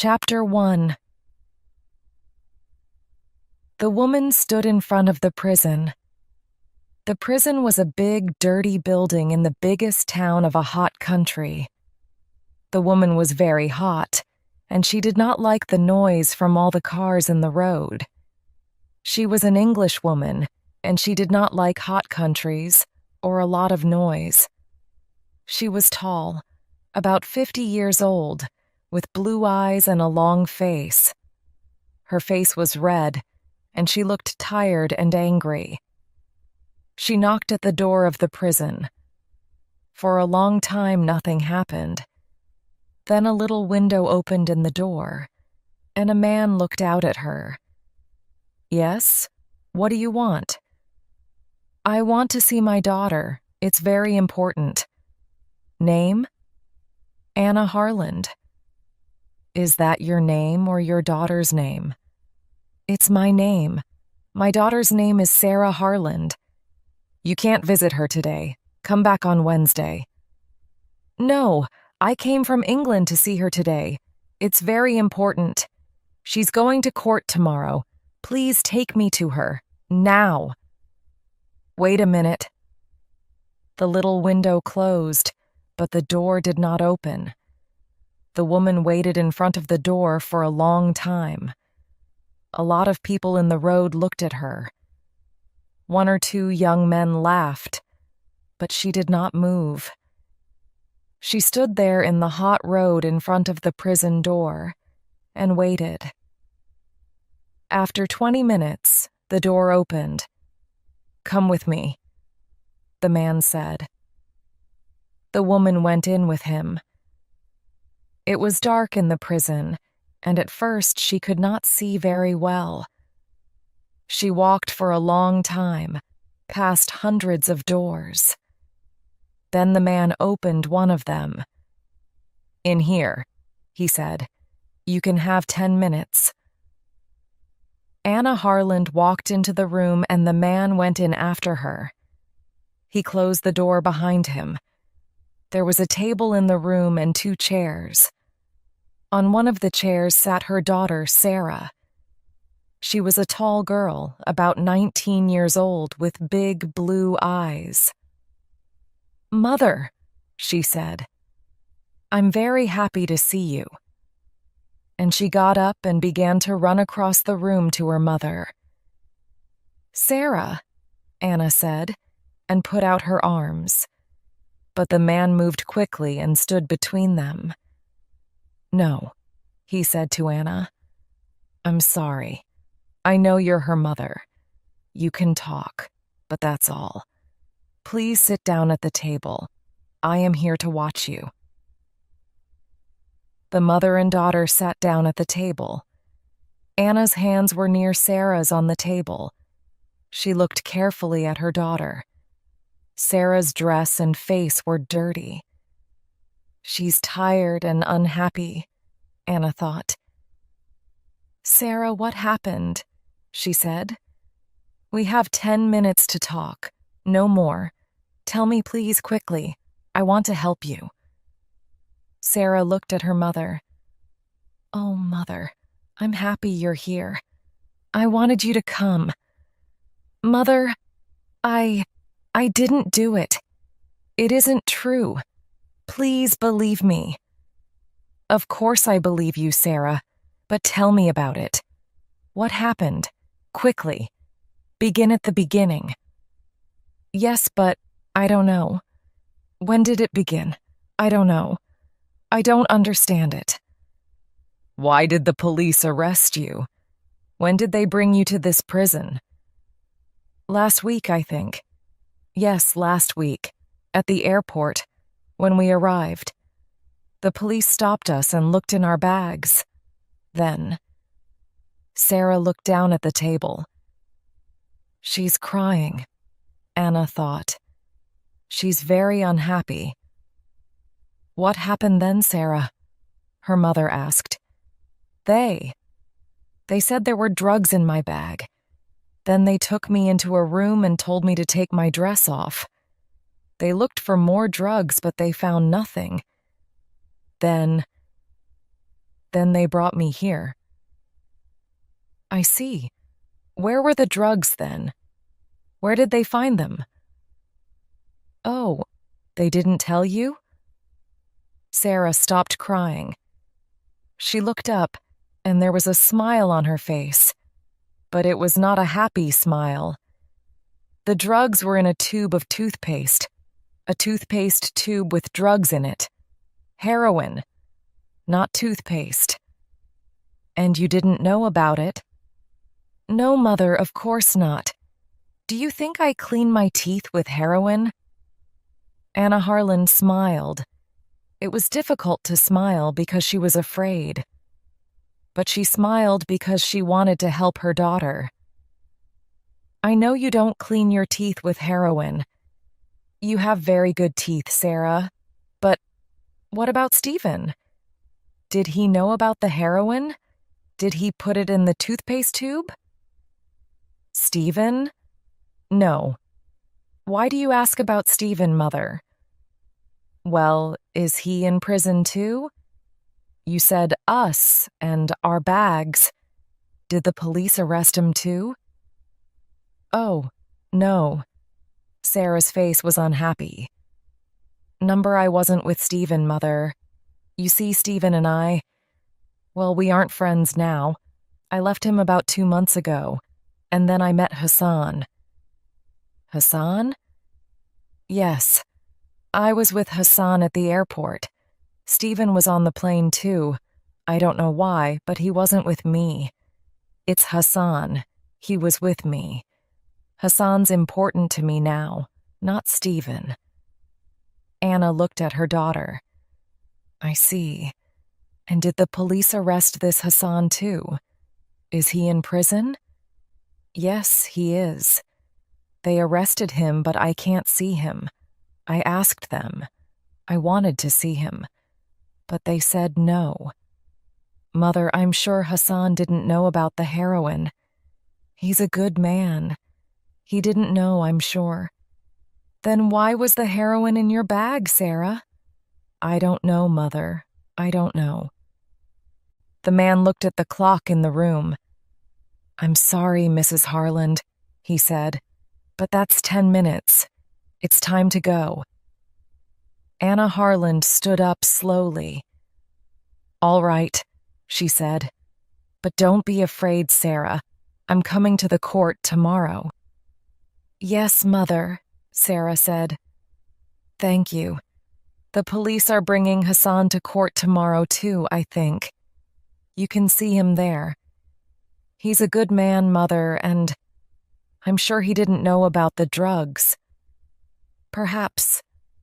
Chapter 1. The woman stood in front of the prison. The prison was a big, dirty building in the biggest town of a hot country. The woman was very hot, and she did not like the noise from all the cars in the road. She was an English woman, and she did not like hot countries or a lot of noise. She was tall, about 50 years old, with blue eyes and a long face. Her face was red, and she looked tired and angry. She knocked at the door of the prison. For a long time, nothing happened. Then a little window opened in the door, and a man looked out at her. "Yes? What do you want?" "I want to see my daughter. It's very important." "Name?" "Anna Harland." "Is that your name or your daughter's name?" "It's my name. My daughter's name is Sarah Harland." "You can't visit her today. Come back on Wednesday." "No, I came from England to see her today. It's very important. She's going to court tomorrow. Please take me to her. Now." "Wait a minute." The little window closed, but the door did not open. The woman waited in front of the door for a long time. A lot of people in the road looked at her. One or two young men laughed, but she did not move. She stood there in the hot road in front of the prison door and waited. After 20 minutes, the door opened. "Come with me," the man said. The woman went in with him. It was dark in the prison, and at first she could not see very well. She walked for a long time, past hundreds of doors. Then the man opened one of them. "In here," he said. "You can have 10 minutes." Anna Harland walked into the room and the man went in after her. He closed the door behind him. There was a table in the room and 2 chairs. On one of the chairs sat her daughter, Sarah. She was a tall girl, about 19 years old, with big blue eyes. "Mother," she said, "I'm very happy to see you." And she got up and began to run across the room to her mother. "Sarah," Anna said, and put out her arms. But the man moved quickly and stood between them. "No," he said to Anna. "I'm sorry. I know you're her mother. You can talk, but that's all. Please sit down at the table. I am here to watch you." The mother and daughter sat down at the table. Anna's hands were near Sarah's on the table. She looked carefully at her daughter. Sarah's dress and face were dirty. "She's tired and unhappy," Anna thought. "Sarah, what happened?" she said. "We have 10 minutes to talk, no more. Tell me please quickly. I want to help you." Sarah looked at her mother. "Oh, Mother, I'm happy you're here. I wanted you to come. Mother, I didn't do it. It isn't true. Please believe me." "Of course I believe you, Sarah, but tell me about it. What happened? Quickly. Begin at the beginning." "Yes, but I don't know. When did it begin? I don't know. I don't understand it." "Why did the police arrest you? When did they bring you to this prison?" "Last week, I think. Yes, last week. At the airport, when we arrived. The police stopped us and looked in our bags. Then..." Sarah looked down at the table. "She's crying," Anna thought. "She's very unhappy." "What happened then, Sarah?" her mother asked. They said there were drugs in my bag. Then they took me into a room and told me to take my dress off. They looked for more drugs, but they found nothing. Then Then they brought me here. I see. Where were the drugs then? Where did they find them? Oh, they didn't tell you? Sarah stopped crying. She looked up, and there was a smile on her face, but it was not a happy smile. The drugs were in a tube of toothpaste, a toothpaste tube with drugs in it. Heroin, not toothpaste. And you didn't know about it? No, Mother, of course not. Do you think I clean my teeth with heroin? Anna Harland smiled. It was difficult to smile because she was afraid. But she smiled because she wanted to help her daughter. I know you don't clean your teeth with heroin. You have very good teeth, Sarah. But what about Stephen? Did he know about the heroin? Did he put it in the toothpaste tube? Stephen? No. Why do you ask about Stephen, Mother? Well, is he in prison too? You said us and our bags. Did the police arrest him too? Oh, no. Sarah's face was unhappy. Number I wasn't with Stephen, Mother. You see, Stephen and I, well, we aren't friends now. I left him about 2 months ago, and then I met Hassan. Hassan? Yes. I was with Hassan at the airport. Stephen was on the plane too. I don't know why, but he wasn't with me. It's Hassan. He was with me. Hassan's important to me now, not Stephen. Anna looked at her daughter. I see. And did the police arrest this Hassan too? Is he in prison? Yes, he is. They arrested him, but I can't see him. I asked them. I wanted to see him, but they said no. Mother, I'm sure Hassan didn't know about the heroin. He's a good man. He didn't know, I'm sure. Then why was the heroin in your bag, Sarah? I don't know, Mother. I don't know. The man looked at the clock in the room. I'm sorry, Mrs. Harland, he said, but that's 10 minutes. It's time to go. Anna Harland stood up slowly. All right, she said. But don't be afraid, Sarah. I'm coming to the court tomorrow. Yes, Mother, Sarah said. Thank you. The police are bringing Hassan to court tomorrow too, I think. You can see him there. He's a good man, Mother, and I'm sure he didn't know about the drugs. Perhaps,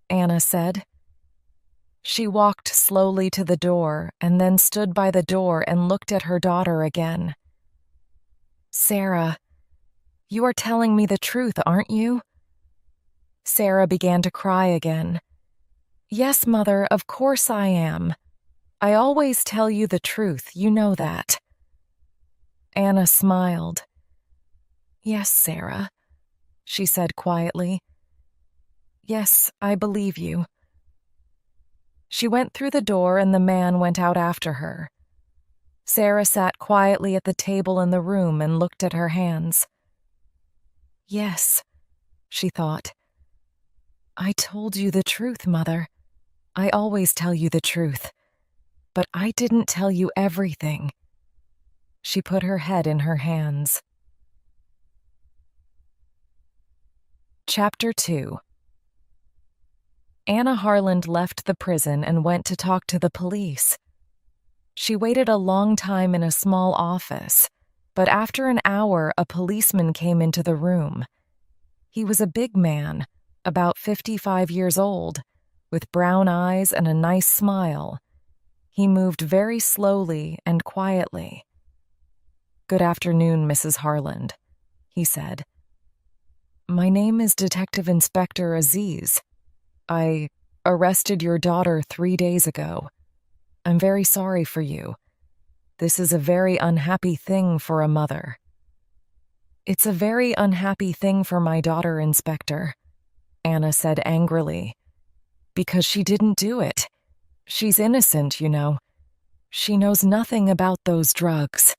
Anna said. She walked slowly to the door and then stood by the door and looked at her daughter again. Sarah, you are telling me the truth, aren't you? Sarah began to cry again. Yes, Mother, of course I am. I always tell you the truth, you know that. Anna smiled. Yes, Sarah, she said quietly. Yes, I believe you. She went through the door and the man went out after her. Sarah sat quietly at the table in the room and looked at her hands. Yes, she thought. I told you the truth, Mother. I always tell you the truth. But I didn't tell you everything. She put her head in her hands. Chapter 2. Anna Harland left the prison and went to talk to the police. She waited a long time in a small office, but after an hour, a policeman came into the room. He was a big man, about 55 years old, with brown eyes and a nice smile. He moved very slowly and quietly. Good afternoon, Mrs. Harland, he said. My name is Detective Inspector Aziz. I arrested your daughter 3 days ago. I'm very sorry for you. This is a very unhappy thing for a mother. It's a very unhappy thing for my daughter, Inspector, Anna said angrily. Because she didn't do it. She's innocent, you know. She knows nothing about those drugs.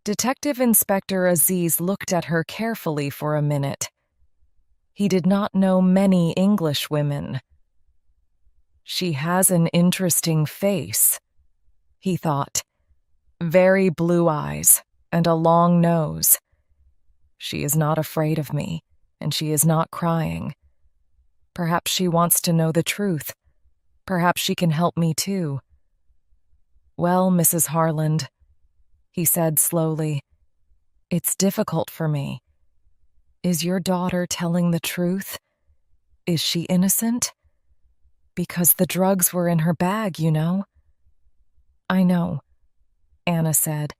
Detective Inspector Aziz looked at her carefully for a minute. He did not know many English women. She has an interesting face, he thought. Very blue eyes and a long nose. She is not afraid of me, and she is not crying. Perhaps she wants to know the truth. Perhaps she can help me too. Well, Mrs. Harland, he said slowly, it's difficult for me. Is your daughter telling the truth? Is she innocent? Because the drugs were in her bag, you know. I know, Anna said.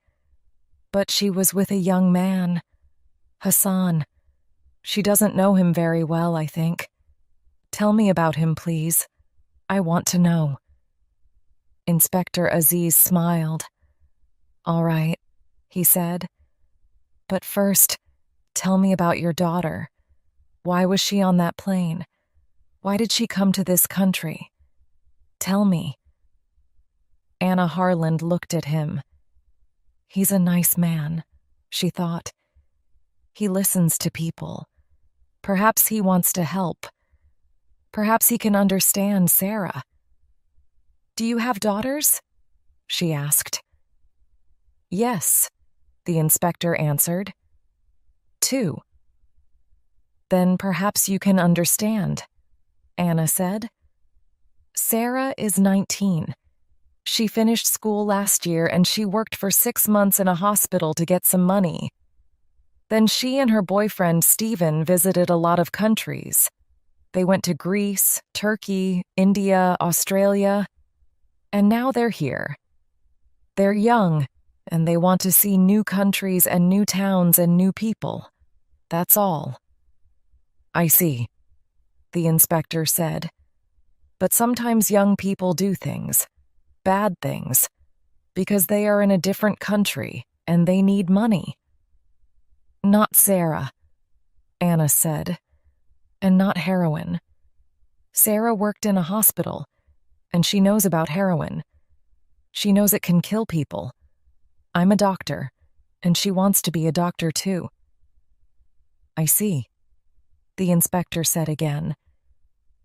But she was with a young man, Hassan. She doesn't know him very well, I think. Tell me about him, please. I want to know. Inspector Aziz smiled. All right, he said. But first, tell me about your daughter. Why was she on that plane? Why did she come to this country? Tell me. Anna Harland looked at him. He's a nice man, she thought. He listens to people. Perhaps he wants to help. Perhaps he can understand Sarah. Do you have daughters? She asked. Yes, the inspector answered. 2. Then perhaps you can understand, Anna said. Sarah is 19. She finished school last year and she worked for 6 months in a hospital to get some money. Then she and her boyfriend Stephen visited a lot of countries. They went to Greece, Turkey, India, Australia, and now they're here. They're young, and they want to see new countries and new towns and new people. That's all. I see, the inspector said. But sometimes young people do things, bad things, because they are in a different country and they need money. Not Sarah, Anna said, and not heroin. Sarah worked in a hospital, and she knows about heroin. She knows it can kill people. I'm a doctor, and she wants to be a doctor too. I see, the inspector said again.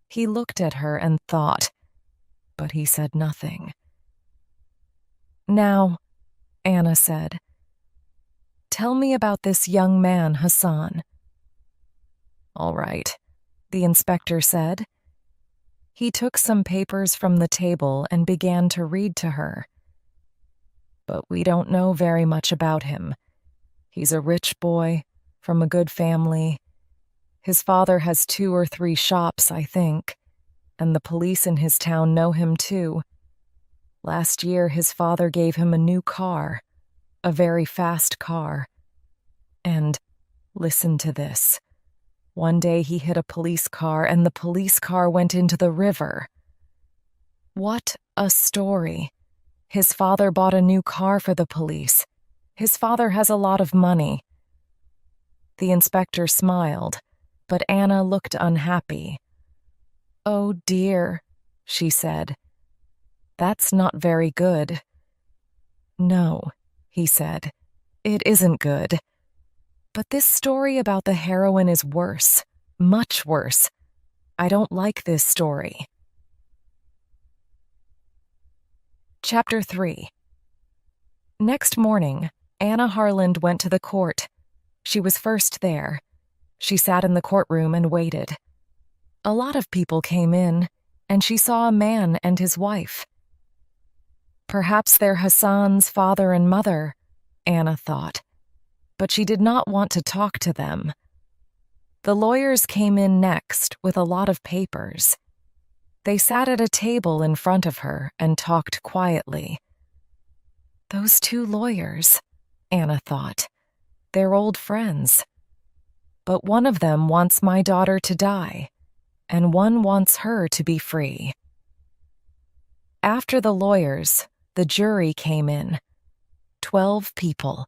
He looked at her and thought, but he said nothing. Now, Anna said, tell me about this young man, Hassan. All right, the inspector said. He took some papers from the table and began to read to her. But we don't know very much about him. He's a rich boy, from a good family. His father has 2 or 3 shops, I think, and the police in his town know him too. Last year, his father gave him a new car, a very fast car. And, listen to this. One day he hit a police car and the police car went into the river. What a story. His father bought a new car for the police. His father has a lot of money. The inspector smiled, but Anna looked unhappy. Oh dear, she said. That's not very good. No, he said. It isn't good. But this story about the heroin is worse, much worse. I don't like this story. Chapter 3. Next morning, Anna Harland went to the court. She was first there. She sat in the courtroom and waited. A lot of people came in, and she saw a man and his wife. Perhaps they're Hassan's father and mother, Anna thought. But she did not want to talk to them. The lawyers came in next with a lot of papers. They sat at a table in front of her and talked quietly. Those 2 lawyers, Anna thought. They're old friends. But one of them wants my daughter to die, and one wants her to be free. After the lawyers, the jury came in. 12 people,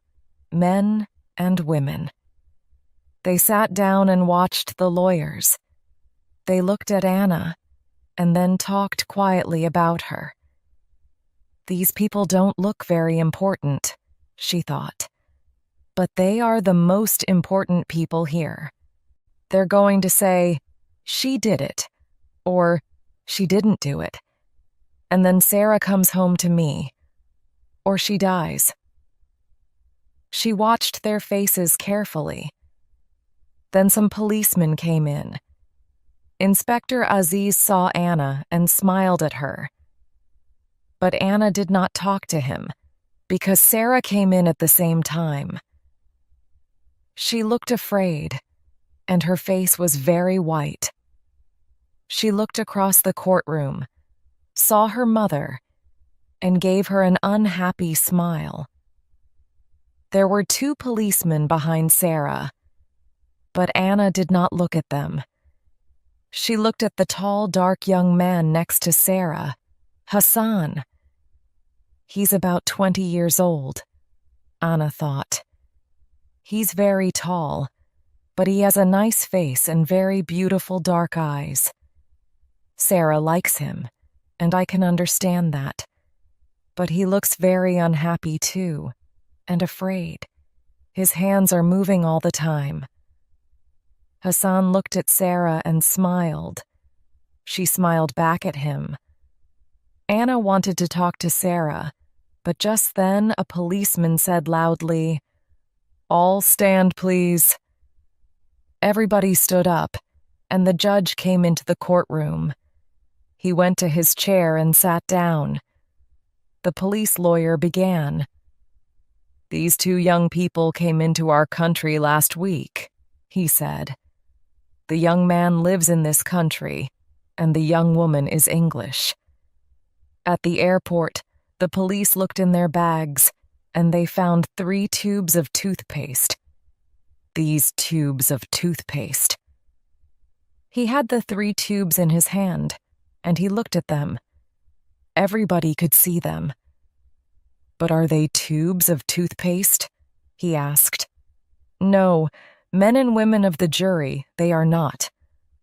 men and women. They sat down and watched the lawyers. They looked at Anna and then talked quietly about her. These people don't look very important, she thought. But they are the most important people here. They're going to say, she did it, or she didn't do it. And then Sarah comes home to me, or she dies. She watched their faces carefully. Then some policemen came in. Inspector Aziz saw Anna and smiled at her. But Anna did not talk to him, because Sarah came in at the same time. She looked afraid, and her face was very white. She looked across the courtroom, saw her mother, and gave her an unhappy smile. There were 2 policemen behind Sarah, but Anna did not look at them. She looked at the tall, dark young man next to Sarah, Hassan. He's about 20 years old, Anna thought. He's very tall, but he has a nice face and very beautiful dark eyes. Sarah likes him, and I can understand that. But he looks very unhappy too, and afraid. His hands are moving all the time. Hassan looked at Sarah and smiled. She smiled back at him. Anna wanted to talk to Sarah, but just then a policeman said loudly, "All stand, please." Everybody stood up, and the judge came into the courtroom. He went to his chair and sat down. The police lawyer began. "These 2 young people came into our country last week," he said. "The young man lives in this country, and the young woman is English." At the airport, the police looked in their bags, and they found 3 tubes of toothpaste. These tubes of toothpaste. He had the 3 tubes in his hand, and he looked at them. Everybody could see them. "But are they tubes of toothpaste?" he asked. "No, men and women of the jury, they are not.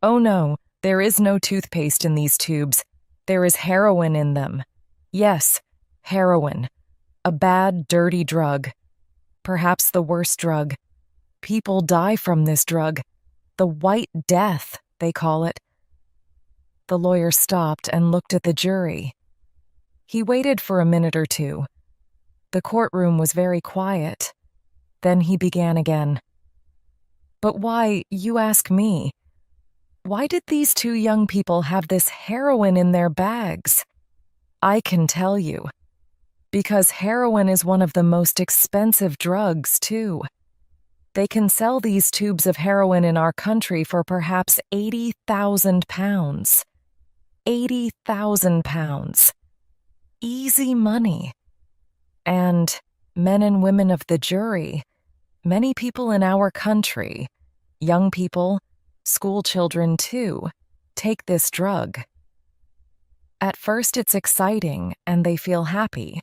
Oh no, there is no toothpaste in these tubes. There is heroin in them. Yes, heroin. A bad, dirty drug. Perhaps the worst drug. People die from this drug. The White Death, they call it." The lawyer stopped and looked at the jury. He waited for a minute or 2. The courtroom was very quiet. Then he began again. "But why, you ask me, why did these 2 young people have this heroin in their bags? I can tell you. Because heroin is one of the most expensive drugs, too. They can sell these tubes of heroin in our country for perhaps 80,000 pounds. 80,000 pounds. Easy money. And men and women of the jury, many people in our country, young people, school children too, take this drug. At first it's exciting and they feel happy.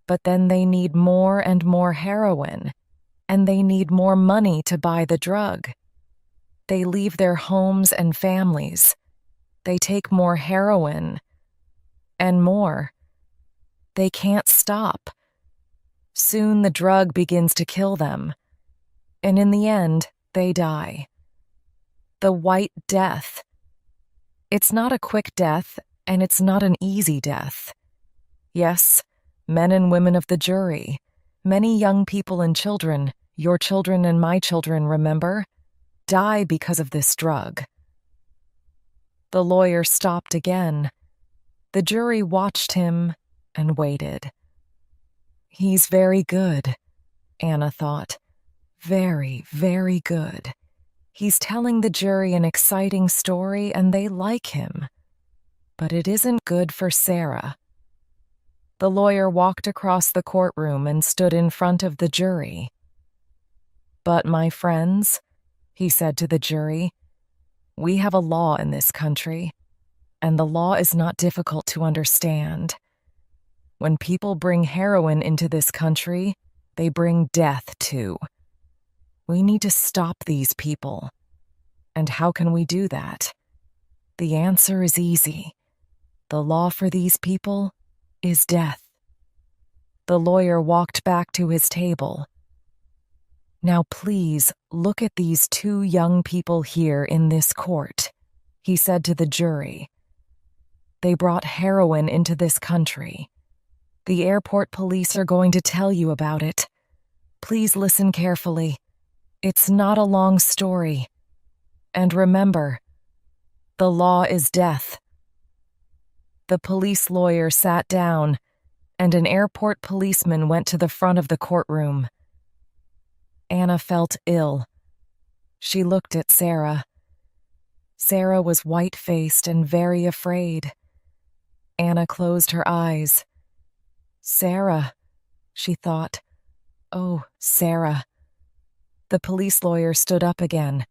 But then they need more and more heroin, and they need more money to buy the drug. They leave their homes and families. They take more heroin, and more. They can't stop. Soon the drug begins to kill them, and in the end, they die. The White Death. It's not a quick death, and it's not an easy death. Yes, men and women of the jury, many young people and children, your children and my children, remember, die because of this drug. The lawyer stopped again. The jury watched him and waited. He's very good, Anna thought. Very, very good. He's telling the jury an exciting story and they like him. But it isn't good for Sarah. The lawyer walked across the courtroom and stood in front of the jury. "But, my friends," he said to the jury, "we have a law in this country, and the law is not difficult to understand. When people bring heroin into this country, they bring death too. We need to stop these people. And how can we do that? The answer is easy. The law for these people is death. The lawyer walked back to his table. Now please look at these two young people here in this court, he said to the jury. They brought heroin into this country. The airport police are going to tell you about it. Please listen carefully. It's not a long story. And remember, the law is death. The police lawyer sat down, and an airport policeman went to the front of the courtroom. Anna felt ill. She looked at Sarah. Sarah was white-faced and very afraid. Anna closed her eyes. Sarah, she thought. Oh, Sarah. The police lawyer stood up again.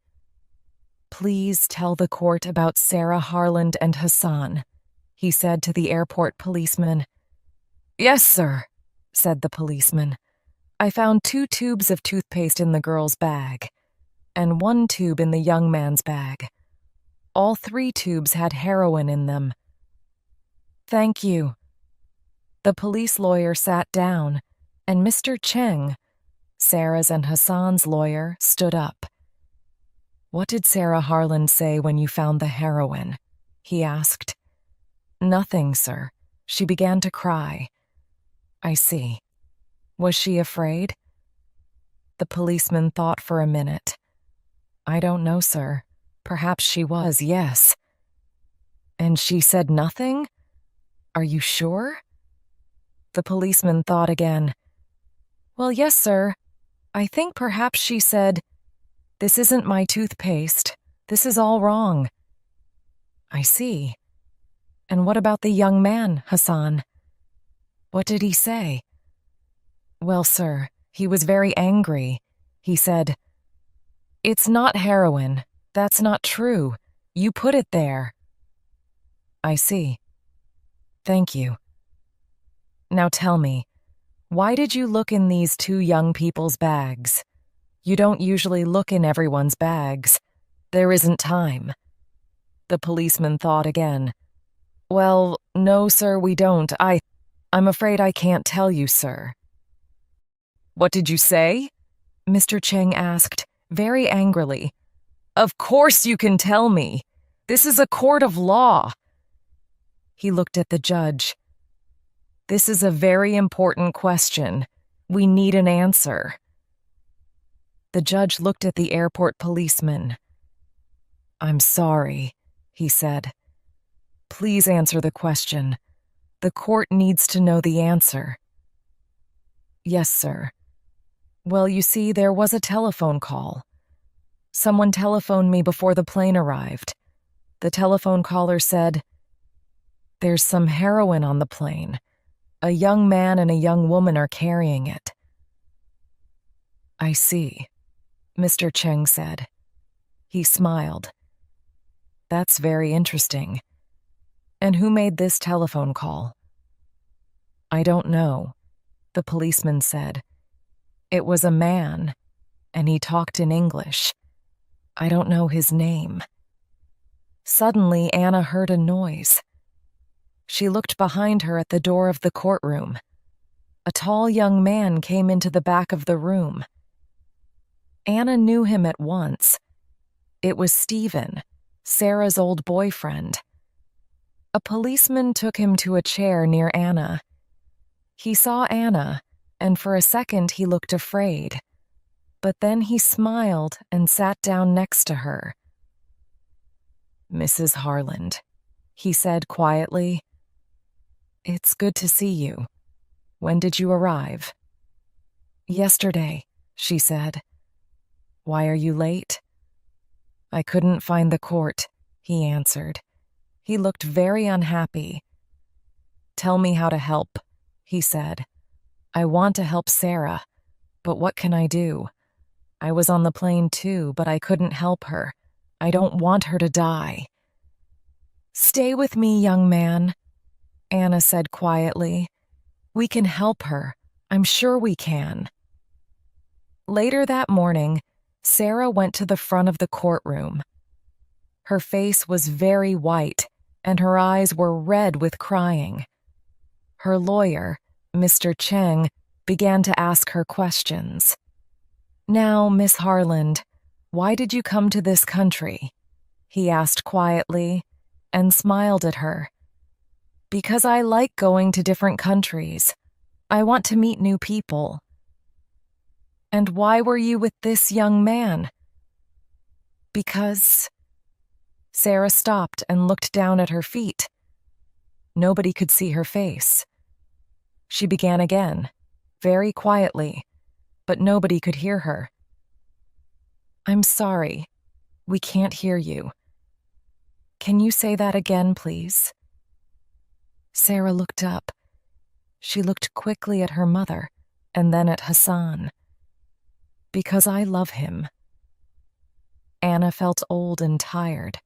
Please tell the court about Sarah Harland and Hassan, he said to the airport policeman. Yes, sir, said the policeman. I found 2 tubes of toothpaste in the girl's bag, and 1 tube in the young man's bag. All 3 tubes had heroin in them. Thank you. The police lawyer sat down, and Mr. Cheng, Sarah's and Hassan's lawyer, stood up. What did Sarah Harland say when you found the heroin? He asked. Nothing, sir. She began to cry. I see. Was she afraid? The policeman thought for a minute. I don't know, sir. Perhaps she was, yes. And she said nothing? Are you sure? The policeman thought again. Well, yes, sir. I think perhaps she said, This isn't my toothpaste. This is all wrong. I see. And what about the young man, Hassan? What did he say? Well, sir, he was very angry. He said, It's not heroin. That's not true. You put it there. I see. Thank you. Now tell me, why did you look in these 2 young people's bags? You don't usually look in everyone's bags. There isn't time. The policeman thought again. Well, no, sir, we don't. I'm afraid I can't tell you, sir. What did you say? Mr. Cheng asked, very angrily. Of course you can tell me. This is a court of law. He looked at the judge. This is a very important question. We need an answer. The judge looked at the airport policeman. I'm sorry, he said. Please answer the question. The court needs to know the answer. Yes, sir. Well, you see, there was a telephone call. Someone telephoned me before the plane arrived. The telephone caller said, There's some heroin on the plane. A young man and a young woman are carrying it. I see, Mr. Cheng said. He smiled. That's very interesting. And who made this telephone call? I don't know, the policeman said. It was a man, and he talked in English. I don't know his name. Suddenly, Anna heard a noise. She looked behind her at the door of the courtroom. A tall young man came into the back of the room. Anna knew him at once. It was Stephen, Sarah's old boyfriend. A policeman took him to a chair near Anna. He saw Anna, and for a second he looked afraid. But then he smiled and sat down next to her. Mrs. Harland, he said quietly. It's good to see you. When did you arrive? Yesterday, she said. Why are you late? I couldn't find the court, he answered. He looked very unhappy. Tell me how to help, he said. I want to help Sarah, but what can I do? I was on the plane too, but I couldn't help her. I don't want her to die. Stay with me, young man, Anna said quietly. We can help her. I'm sure we can. Later that morning, Sarah went to the front of the courtroom. Her face was very white, and her eyes were red with crying. Her lawyer, Mr. Cheng, began to ask her questions. "Now, Miss Harland, why did you come to this country?" he asked quietly and smiled at her. "Because I like going to different countries. I want to meet new people." "And why were you with this young man?" "Because—" Sarah stopped and looked down at her feet. Nobody could see her face. She began again, very quietly, but nobody could hear her. "I'm sorry, we can't hear you. Can you say that again, please?" Sarah looked up. She looked quickly at her mother and then at Hassan. "Because I love him." Anna felt old and tired.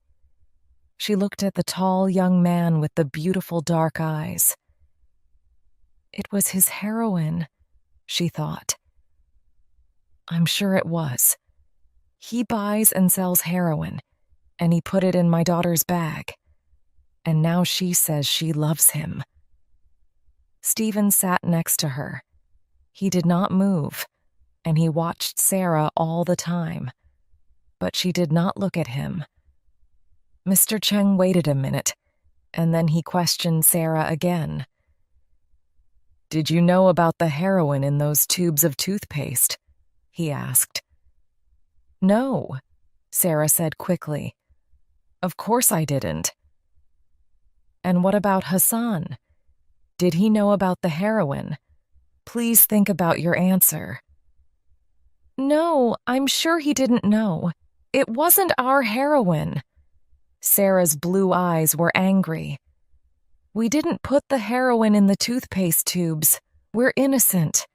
She looked at the tall young man with the beautiful dark eyes. It was his heroine, she thought. I'm sure it was. He buys and sells heroin, and he put it in my daughter's bag. And now she says she loves him. Stephen sat next to her. He did not move, and he watched Sarah all the time. But she did not look at him. Mr. Cheng waited a minute, and then he questioned Sarah again. "Did you know about the heroin in those tubes of toothpaste?" he asked. "No," Sarah said quickly. "Of course I didn't." "And what about Hassan? Did he know about the heroin? Please think about your answer." "No, I'm sure he didn't know. It wasn't our heroin." Sarah's blue eyes were angry. "We didn't put the heroin in the toothpaste tubes. We're innocent."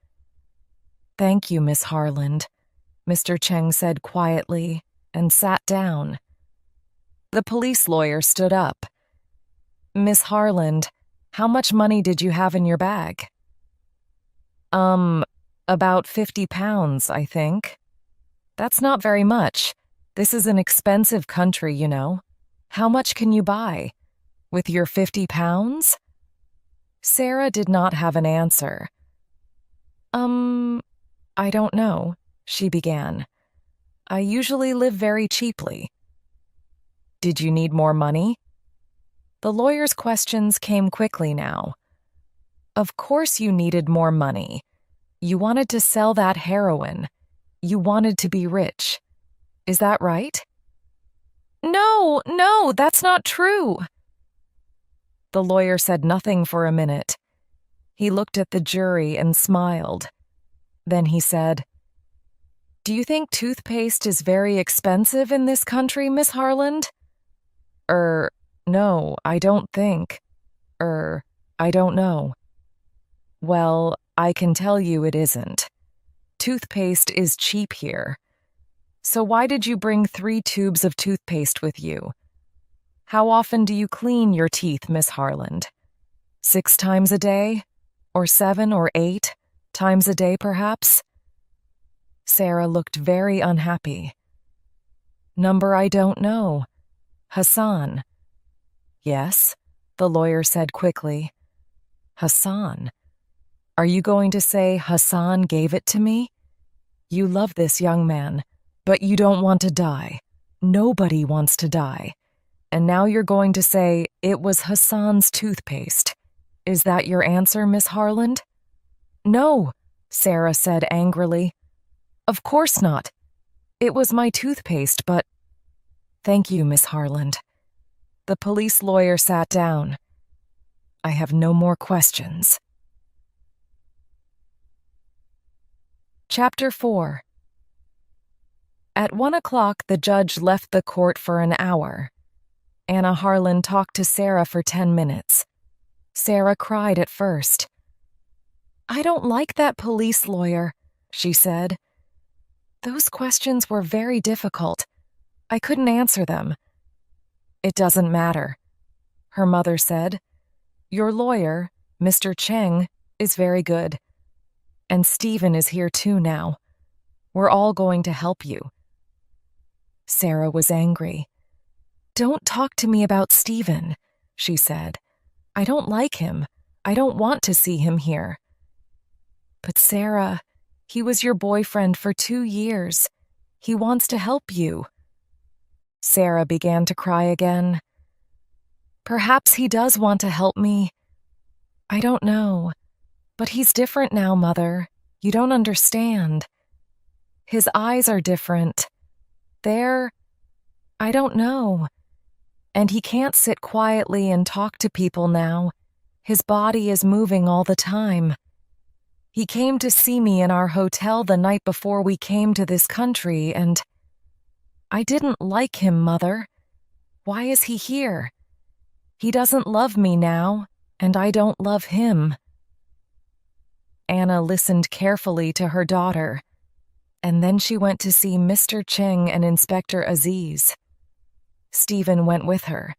"Thank you, Miss Harland," Mr. Cheng said quietly and sat down. The police lawyer stood up. "Miss Harland, how much money did you have in your bag?" About 50 pounds, I think." "That's not very much. This is an expensive country, you know. How much can you buy? With your 50 pounds? Sarah did not have an answer. I don't know," she began. "I usually live very cheaply." "Did you need more money?" The lawyer's questions came quickly now. "Of course you needed more money. You wanted to sell that heroin. You wanted to be rich. Is that right?" No, that's not true." The lawyer said nothing for a minute. He looked at the jury and smiled. Then he said, "Do you think toothpaste is very expensive in this country, Miss Harland?" No, I don't think. I don't know." "Well, I can tell you it isn't. Toothpaste is cheap here. So why did you bring 3 tubes of toothpaste with you? How often do you clean your teeth, Miss Harland? 6 times a day? Or 7 or 8 times a day, perhaps?" Sarah looked very unhappy. "Number I don't know. Hassan." "Yes," the lawyer said quickly. "Hassan. Are you going to say Hassan gave it to me? You love this young man, but you don't want to die. Nobody wants to die. And now you're going to say it was Hassan's toothpaste. Is that your answer, Miss Harland?" "No," Sarah said angrily. "Of course not. It was my toothpaste, but—" "Thank you, Miss Harland." The police lawyer sat down. "I have no more questions." Chapter 4. At 1 o'clock, the judge left the court for an hour. Anna Harland talked to Sarah for 10 minutes. Sarah cried at first. "I don't like that police lawyer," she said. "Those questions were very difficult. I couldn't answer them." "It doesn't matter," her mother said. "Your lawyer, Mr. Cheng, is very good. And Stephen is here too now. We're all going to help you." Sarah was angry. "Don't talk to me about Stephen," she said. "I don't like him. I don't want to see him here." "But Sarah, he was your boyfriend for 2 years. He wants to help you." Sarah began to cry again. "Perhaps he does want to help me. I don't know. But he's different now, Mother. You don't understand. His eyes are different. I don't know. And he can't sit quietly and talk to people now. His body is moving all the time. He came to see me in our hotel the night before we came to this country, and I didn't like him, Mother. Why is he here? He doesn't love me now, and I don't love him." Anna listened carefully to her daughter, and then she went to see Mr. Cheng and Inspector Aziz. Stephen went with her.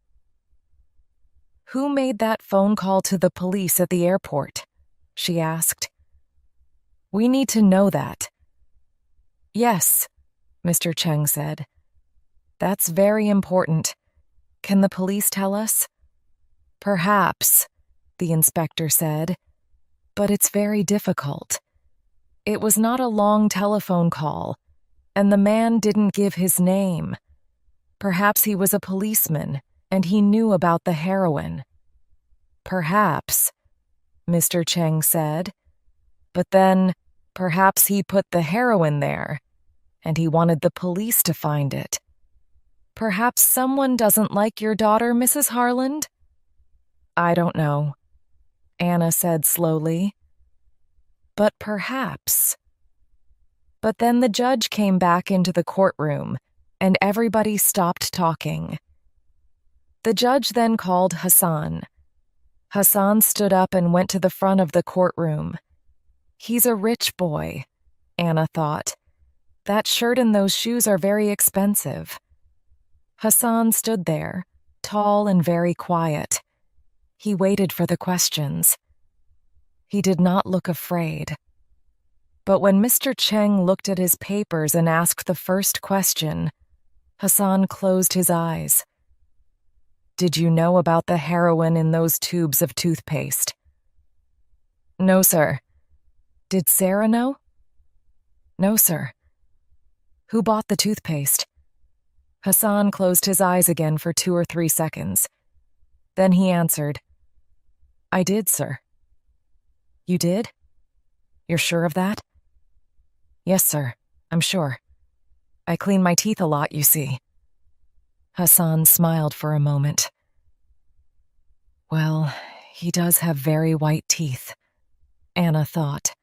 "Who made that phone call to the police at the airport?" she asked. "We need to know that." "Yes," Mr. Cheng said. "That's very important. Can the police tell us?" "Perhaps," the inspector said, "but it's very difficult. It was not a long telephone call, and the man didn't give his name. Perhaps he was a policeman, and he knew about the heroin." "Perhaps," Mr. Cheng said, "but then perhaps he put the heroin there, and he wanted the police to find it. Perhaps someone doesn't like your daughter, Mrs. Harland?" "I don't know," Anna said slowly. "But perhaps." But then the judge came back into the courtroom, and everybody stopped talking. The judge then called Hassan. Hassan stood up and went to the front of the courtroom. He's a rich boy, Anna thought. That shirt and those shoes are very expensive. Hassan stood there, tall and very quiet. He waited for the questions. He did not look afraid. But when Mr. Cheng looked at his papers and asked the first question, Hassan closed his eyes. "Did you know about the heroin in those tubes of toothpaste?" "No, sir." "Did Sarah know?" "No, sir." "Who bought the toothpaste?" Hassan closed his eyes again for 2 or 3 seconds. Then he answered, "I did, sir." "You did? You're sure of that?" "Yes, sir, I'm sure. I clean my teeth a lot, you see." Hassan smiled for a moment. "Well, he does have very white teeth," Anna thought.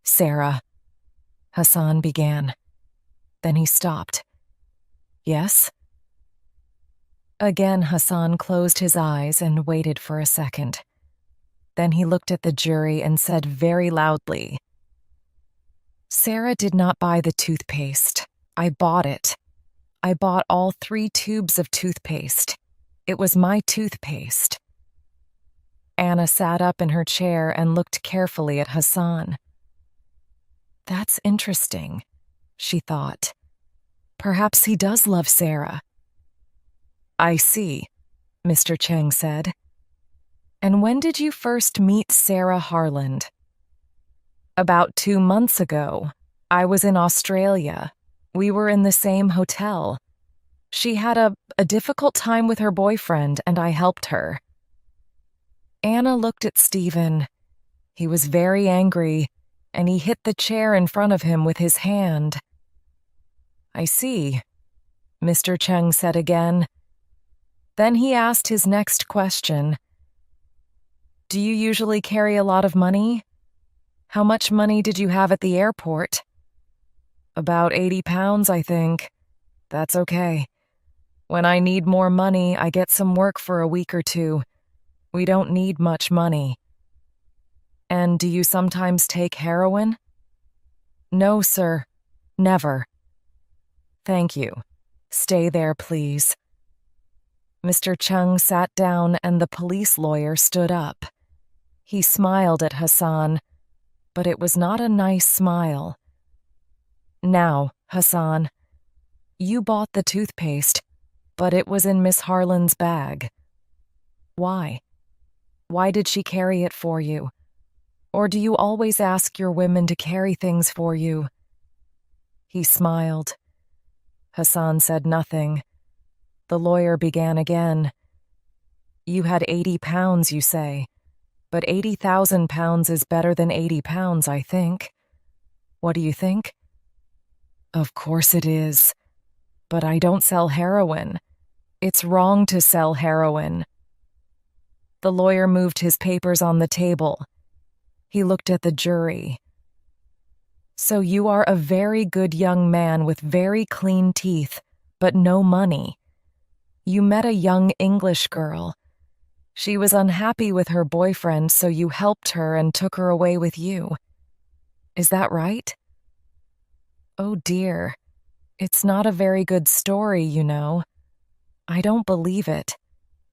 "Sarah," Hassan began. Then he stopped. "Yes?" Again, Hassan closed his eyes and waited for a second. Then he looked at the jury and said very loudly, "Sarah did not buy the toothpaste. I bought it. I bought all 3 tubes of toothpaste. It was my toothpaste." Anna sat up in her chair and looked carefully at Hassan. "That's interesting," she thought. "Perhaps he does love Sarah." "I see," Mr. Cheng said. "And when did you first meet Sarah Harland?" "About 2 months ago. I was in Australia. We were in the same hotel. She had a difficult time with her boyfriend, and I helped her." Anna looked at Stephen. He was very angry, and he hit the chair in front of him with his hand. "I see," Mr. Cheng said again. Then he asked his next question. "Do you usually carry a lot of money? How much money did you have at the airport?" "About 80 pounds, I think. That's okay. When I need more money, I get some work for a week or 2. We don't need much money." "And do you sometimes take heroin?" "No, sir. Never." "Thank you. Stay there, please." Mr. Chung sat down and the police lawyer stood up. He smiled at Hassan, but it was not a nice smile. "Now, Hassan, you bought the toothpaste, but it was in Miss Harlan's bag. Why?" Why did she carry it for you? Or do you always ask your women to carry things for you?" He smiled. Hassan said nothing. The lawyer began again. "You had 80 pounds, you say, but 80,000 pounds is better than 80 pounds, I think. What do you think?" "Of course it is. But I don't sell heroin. It's wrong to sell heroin." The lawyer moved his papers on the table. He looked at the jury. "So you are a very good young man with very clean teeth, but no money. You met a young English girl. She was unhappy with her boyfriend, so you helped her and took her away with you. Is that right?" "Oh dear, it's not a very good story, you know. I don't believe it,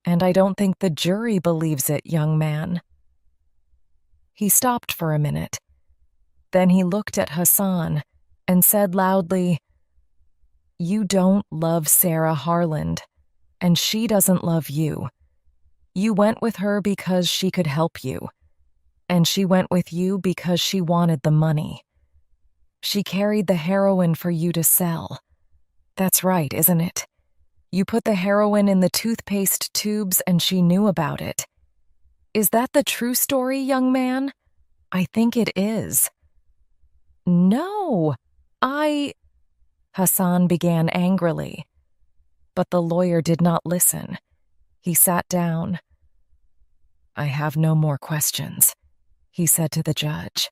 and I don't think the jury believes it, young man." He stopped for a minute. Then he looked at Hassan and said loudly, "You don't love Sarah Harland, and she doesn't love you. You went with her because she could help you, and she went with you because she wanted the money. She carried the heroin for you to sell. That's right, isn't it? You put the heroin in the toothpaste tubes and she knew about it. Is that the true story, young man? I think it is." "No, Hassan began angrily. But the lawyer did not listen. He sat down. "I have no more questions," he said to the judge.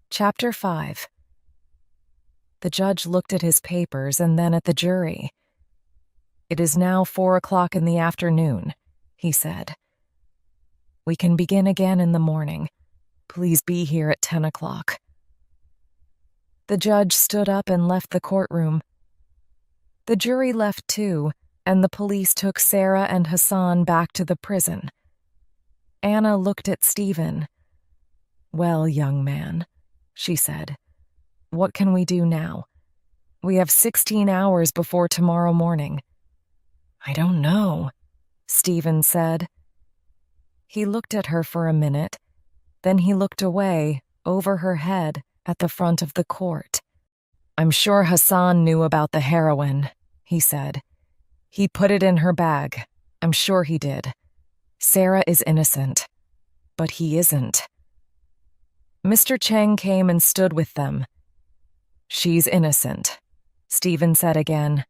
Chapter 5. The judge looked at his papers and then at the jury. "It is now 4 o'clock in the afternoon," he said. "We can begin again in the morning. Please be here at 10 o'clock. The judge stood up and left the courtroom. The jury left too, and the police took Sarah and Hassan back to the prison. Anna looked at Stephen. "Well, young man," she said, "what can we do now? We have 16 hours before tomorrow morning." "I don't know," Stephen said. He looked at her for a minute, then he looked away, over her head, at the front of the court. "I'm sure Hassan knew about the heroin," he said. "He put it in her bag. I'm sure he did. Sarah is innocent. But he isn't." Mr. Cheng came and stood with them. "She's innocent," Stephen said again,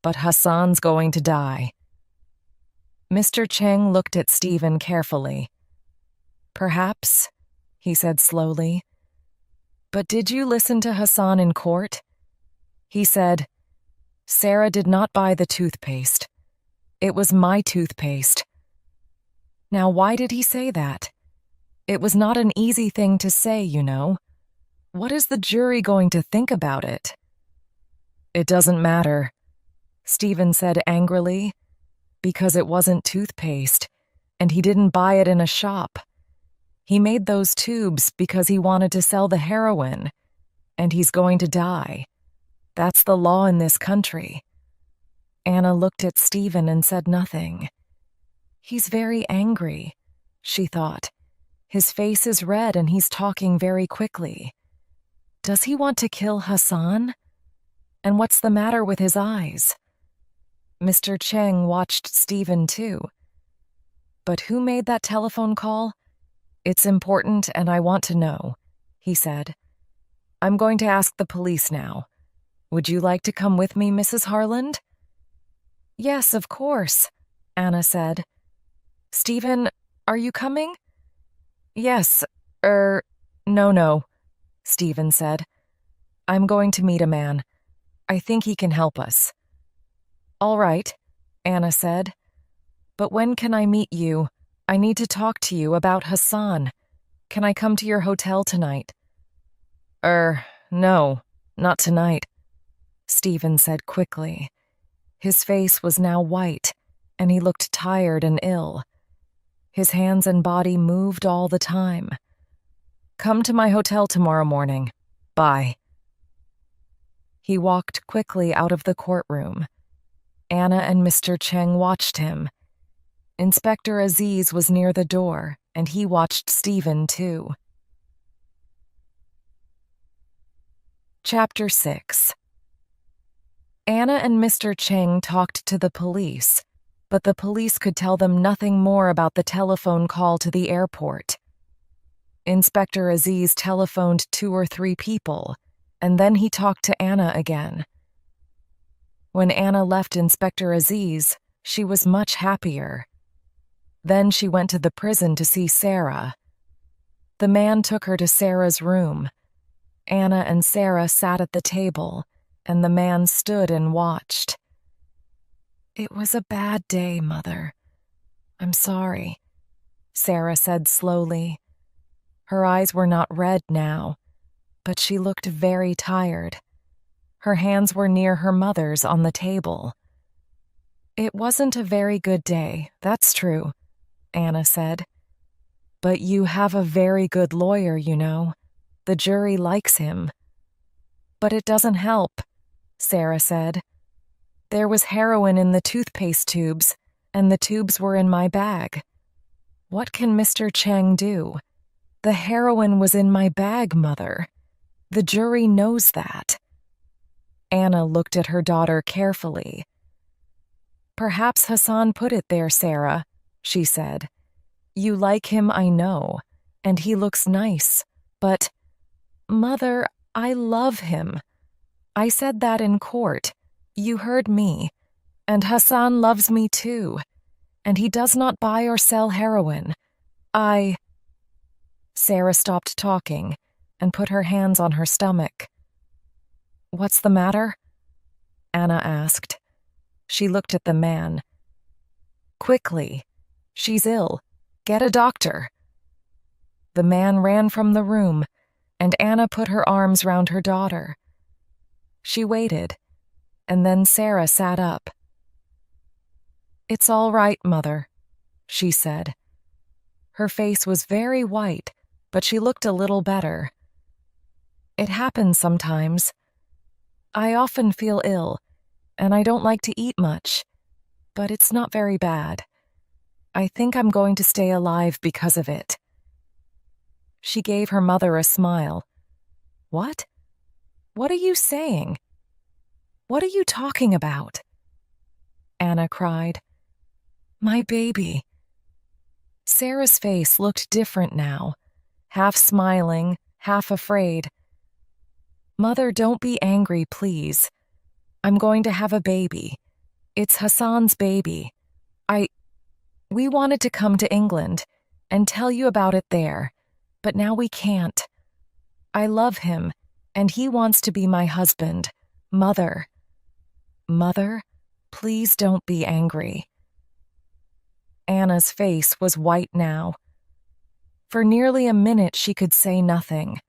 "but Hassan's going to die." Mr. Cheng looked at Stephen carefully. "Perhaps," he said slowly. "But did you listen to Hassan in court? He said, 'Sarah did not buy the toothpaste. It was my toothpaste.' Now, why did he say that? It was not an easy thing to say, you know. What is the jury going to think about it?" "It doesn't matter," Stephen said angrily, "because it wasn't toothpaste, and he didn't buy it in a shop. He made those tubes because he wanted to sell the heroin, and he's going to die. That's the law in this country." Anna looked at Stephen and said nothing. "He's very angry," she thought. "His face is red and he's talking very quickly. Does he want to kill Hassan? And what's the matter with his eyes?" Mr. Cheng watched Stephen too. "But who made that telephone call? It's important and I want to know," he said. "I'm going to ask the police now. Would you like to come with me, Mrs. Harland?" "Yes, of course," Anna said. "Stephen, are you coming?" "Yes, no," Stephen said. "I'm going to meet a man. I think he can help us." "All right," Anna said. "But when can I meet you? I need to talk to you about Hassan. Can I come to your hotel tonight?" No, not tonight," Stephen said quickly. His face was now white, and he looked tired and ill. His hands and body moved all the time. "Come to my hotel tomorrow morning. Bye." He walked quickly out of the courtroom. Anna and Mr. Cheng watched him. Inspector Aziz was near the door, and he watched Stephen too. Chapter 6. Anna and Mr. Cheng talked to the police, but the police could tell them nothing more about the telephone call to the airport. Inspector Aziz telephoned 2 or 3 people, and then he talked to Anna again. When Anna left Inspector Aziz, she was much happier. Then she went to the prison to see Sarah. The man took her to Sarah's room. Anna and Sarah sat at the table, and the man stood and watched. "It was a bad day, Mother. I'm sorry," Sarah said slowly. Her eyes were not red now, but she looked very tired. Her hands were near her mother's on the table. "It wasn't a very good day, that's true," Anna said. "But you have a very good lawyer, you know. The jury likes him." "But it doesn't help," Sarah said. "There was heroin in the toothpaste tubes, and the tubes were in my bag. What can Mr. Cheng do? The heroin was in my bag, Mother. The jury knows that." Anna looked at her daughter carefully. "Perhaps Hassan put it there, Sarah," she said. "You like him, I know, and he looks nice, but, Mother, I love him. I said that in court. You heard me. And Hassan loves me too. And he does not buy or sell heroin. Sarah stopped talking and put her hands on her stomach. "What's the matter?" Anna asked. She looked at the man. "Quickly. She's ill. Get a doctor." The man ran from the room, and Anna put her arms round her daughter. She waited, and then Sarah sat up. "It's all right, Mother," she said. Her face was very white, but she looked a little better. "It happens sometimes. I often feel ill, and I don't like to eat much, but it's not very bad. I think I'm going to stay alive because of it." She gave her mother a smile. "What? What are you saying? What are you talking about?" Anna cried. "My baby." Sarah's face looked different now, half smiling, half afraid. "Mother, don't be angry, please. I'm going to have a baby. It's Hassan's baby. We wanted to come to England and tell you about it there, but now we can't. I love him, and he wants to be my husband. Mother. Mother, please don't be angry." Anna's face was white now. For nearly a minute she could say nothing.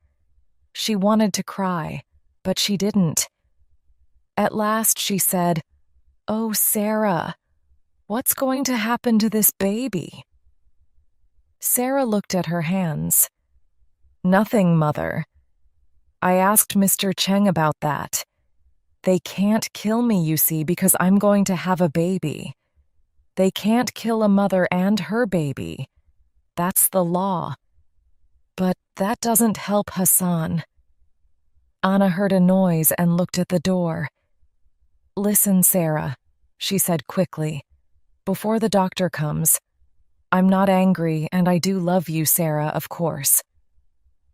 She wanted to cry, but she didn't. At last she said, "Oh, Sarah, what's going to happen to this baby?" Sarah looked at her hands. "Nothing, Mother. I asked Mr. Cheng about that. They can't kill me, you see, because I'm going to have a baby. They can't kill a mother and her baby. That's the law. But that doesn't help Hassan." Anna heard a noise and looked at the door. "Listen, Sarah," she said quickly, "before the doctor comes. I'm not angry, and I do love you, Sarah, of course.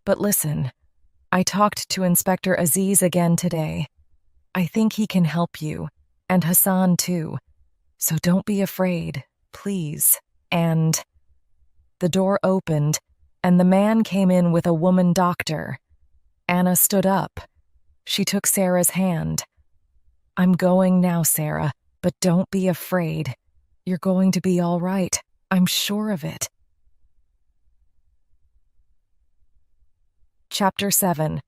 But listen, I talked to Inspector Aziz again today. I think he can help you, and Hassan too. So don't be afraid, please." And the door opened, and the man came in with a woman doctor. Anna stood up. She took Sarah's hand. "I'm going now, Sarah, but don't be afraid. You're going to be all right. I'm sure of it." Chapter 7.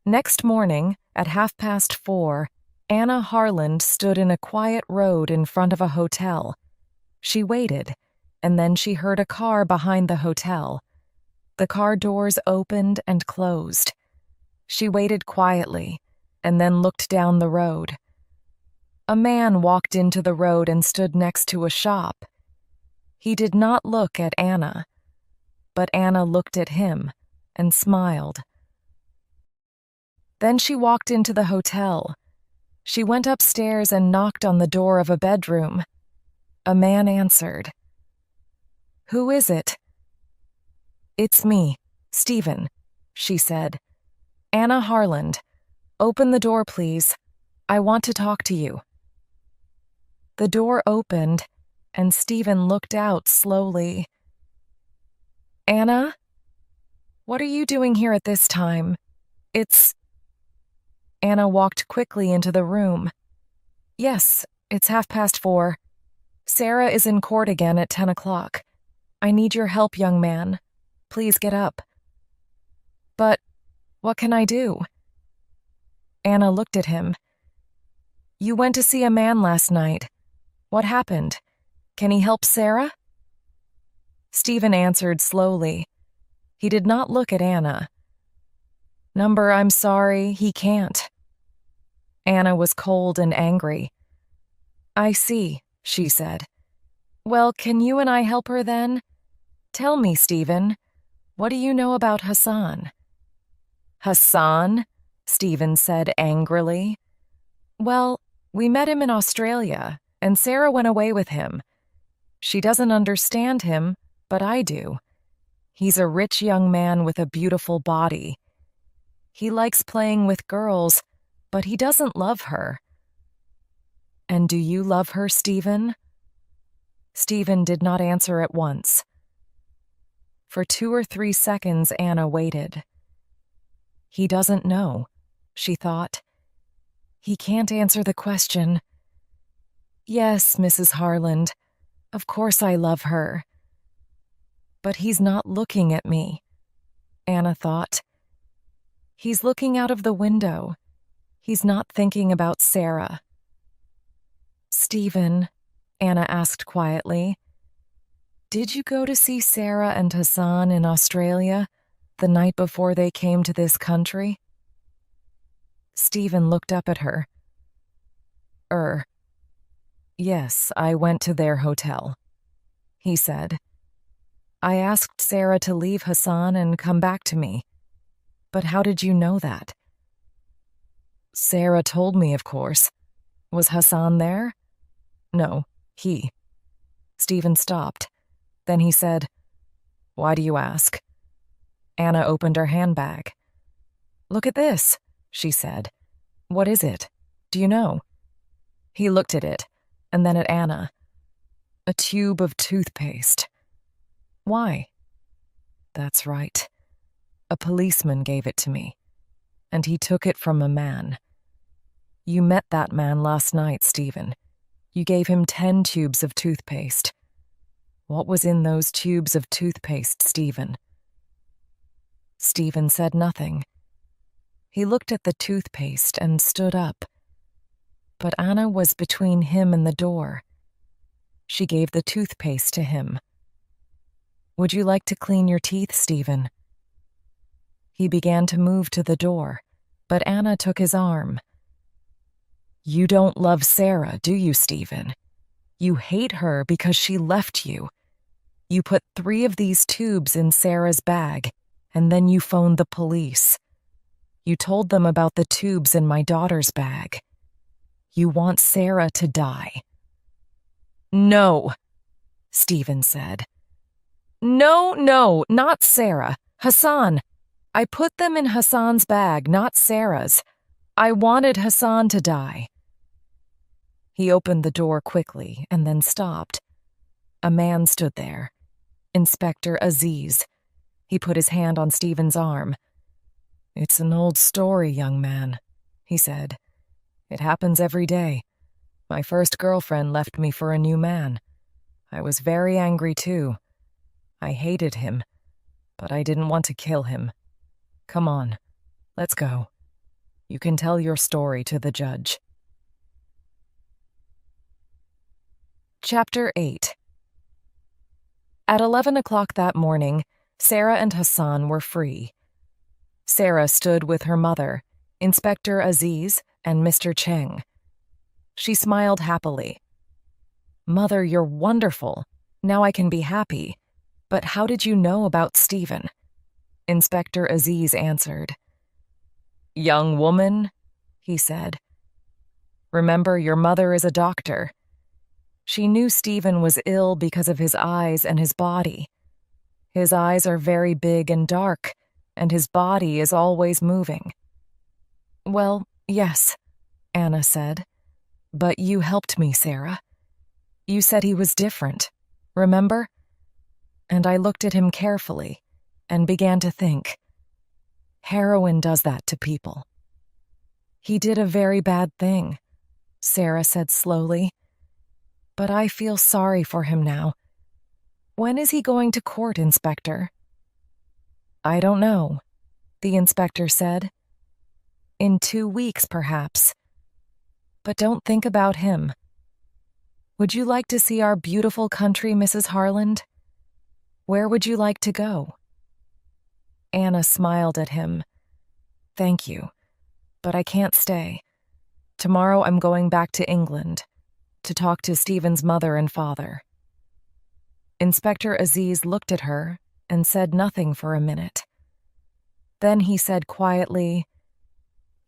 Next morning, at 4:30, Anna Harland stood in a quiet road in front of a hotel. She waited, and then she heard a car behind the hotel. The car doors opened and closed. She waited quietly, and then looked down the road. A man walked into the road and stood next to a shop. He did not look at Anna, but Anna looked at him and smiled. Then she walked into the hotel. She went upstairs and knocked on the door of a bedroom. A man answered. "Who is it?" "It's me, Stephen," she said. "Anna Harland. Open the door, please. I want to talk to you." The door opened, and Stephen looked out slowly. "Anna? What are you doing here at this time? It's—" Anna walked quickly into the room. "Yes, it's 4:30. Sarah is in court again at 10 o'clock. I need your help, young man. Please get up." "But what can I do?" Anna looked at him. "You went to see a man last night. What happened? Can he help Sarah?" Stephen answered slowly. He did not look at Anna. "I'm sorry, he can't." Anna was cold and angry. "I see," she said. "Well, can you and I help her then? Tell me, Stephen, what do you know about Hassan?" "Hassan?" Stephen said angrily. "Well, we met him in Australia, and Sarah went away with him. She doesn't understand him, but I do. He's a rich young man with a beautiful body. He likes playing with girls, but he doesn't love her." "And do you love her, Stephen?" Stephen did not answer at once. For 2 or 3 seconds, Anna waited. He doesn't know, she thought. He can't answer the question. "Yes, Mrs. Harland, of course I love her." But he's not looking at me, Anna thought. He's looking out of the window. He's not thinking about Sarah. "Stephen," Anna asked quietly, "did you go to see Sarah and Hassan in Australia the night before they came to this country?" Stephen looked up at her. Yes, I went to their hotel," he said. "I asked Sarah to leave Hassan and come back to me. But how did you know that?" "Sarah told me, of course. Was Hassan there?" "No, he." Stephen stopped. Then he said, "Why do you ask?" Anna opened her handbag. "Look at this," she said. "What is it? Do you know?" He looked at it, and then at Anna. "A tube of toothpaste." "Why?" "That's right. A policeman gave it to me, and he took it from a man. You met that man last night, Stephen. You gave him 10 tubes of toothpaste. What was in those tubes of toothpaste, Stephen?" Stephen said nothing. He looked at the toothpaste and stood up. But Anna was between him and the door. She gave the toothpaste to him. "Would you like to clean your teeth, Stephen?" He began to move to the door, but Anna took his arm. "You don't love Sarah, do you, Stephen? You hate her because she left you. You put 3 of these tubes in Sarah's bag, and then you phoned the police. You told them about the tubes in my daughter's bag. You want Sarah to die." "No," Stephen said. No, not Sarah. Hassan. I put them in Hassan's bag, not Sarah's. I wanted Hassan to die." He opened the door quickly and then stopped. A man stood there. Inspector Aziz. He put his hand on Stephen's arm. "It's an old story, young man," he said. "It happens every day. My first girlfriend left me for a new man. I was very angry too. I hated him, but I didn't want to kill him. Come on, let's go. You can tell your story to the judge." Chapter 8. At 11 o'clock that morning, Sarah and Hassan were free. Sarah stood with her mother, Inspector Aziz, and Mr. Cheng. She smiled happily. "Mother, you're wonderful. Now I can be happy. But how did you know about Stephen?" Inspector Aziz answered. "Young woman," he said, "remember your mother is a doctor. She knew Stephen was ill because of his eyes and his body. His eyes are very big and dark, and his body is always moving." "Well, yes," Anna said. "But you helped me, Sarah. You said he was different, remember?" And I looked at him carefully and began to think. Heroin does that to people. "He did a very bad thing," Sarah said slowly. "But I feel sorry for him now. When is he going to court, Inspector?" "I don't know," the inspector said. "In 2 weeks, perhaps. But don't think about him. Would you like to see our beautiful country, Mrs. Harland? Where would you like to go?" Anna smiled at him. "Thank you, but I can't stay. Tomorrow I'm going back to England to talk to Stephen's mother and father." Inspector Aziz looked at her and said nothing for a minute. Then he said quietly,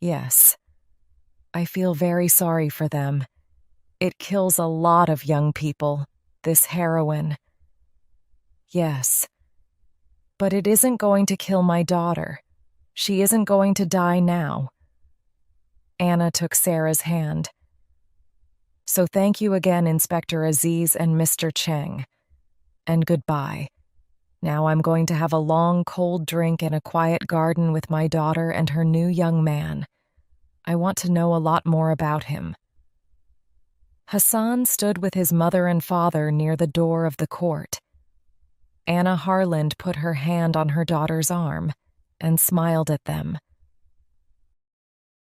"Yes, I feel very sorry for them. It kills a lot of young people, this heroin." "Yes, but it isn't going to kill my daughter. She isn't going to die now." Anna took Sarah's hand. "So thank you again, Inspector Aziz and Mr. Cheng. And goodbye. Now I'm going to have a long, cold drink in a quiet garden with my daughter and her new young man. I want to know a lot more about him." Hassan stood with his mother and father near the door of the court. Anna Harland put her hand on her daughter's arm and smiled at them.